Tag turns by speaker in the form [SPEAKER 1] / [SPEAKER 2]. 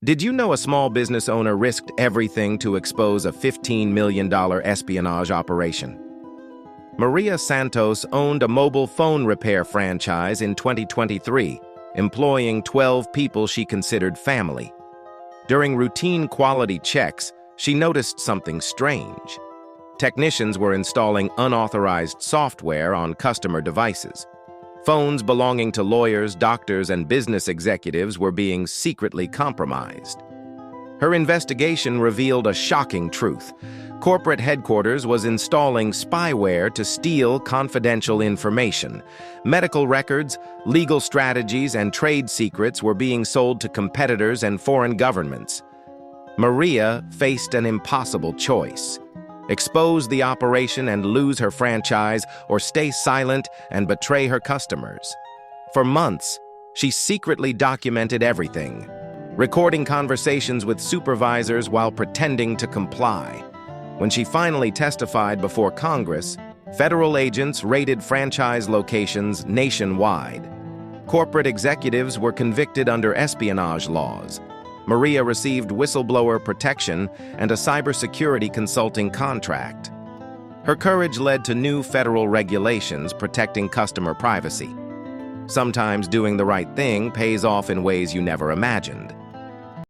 [SPEAKER 1] Did you know a small business owner risked everything to expose a $15 million espionage operation? Maria Santos owned a mobile phone repair franchise in 2023, employing 12 people she considered family. During routine quality checks, she noticed something strange. Technicians were installing unauthorized software on customer devices. Phones belonging to lawyers, doctors, and business executives were being secretly compromised. Her investigation revealed a shocking truth. Corporate headquarters was installing spyware to steal confidential information. Medical records, legal strategies, and trade secrets were being sold to competitors and foreign governments. Maria faced an impossible choice: expose the operation and lose her franchise, or stay silent and betray her customers. For months, she secretly documented everything, recording conversations with supervisors while pretending to comply. When she finally testified before Congress, federal agents raided franchise locations nationwide. Corporate executives were convicted under espionage laws. Maria received whistleblower protection and a cybersecurity consulting contract. Her courage led to new federal regulations protecting customer privacy. Sometimes doing the right thing pays off in ways you never imagined.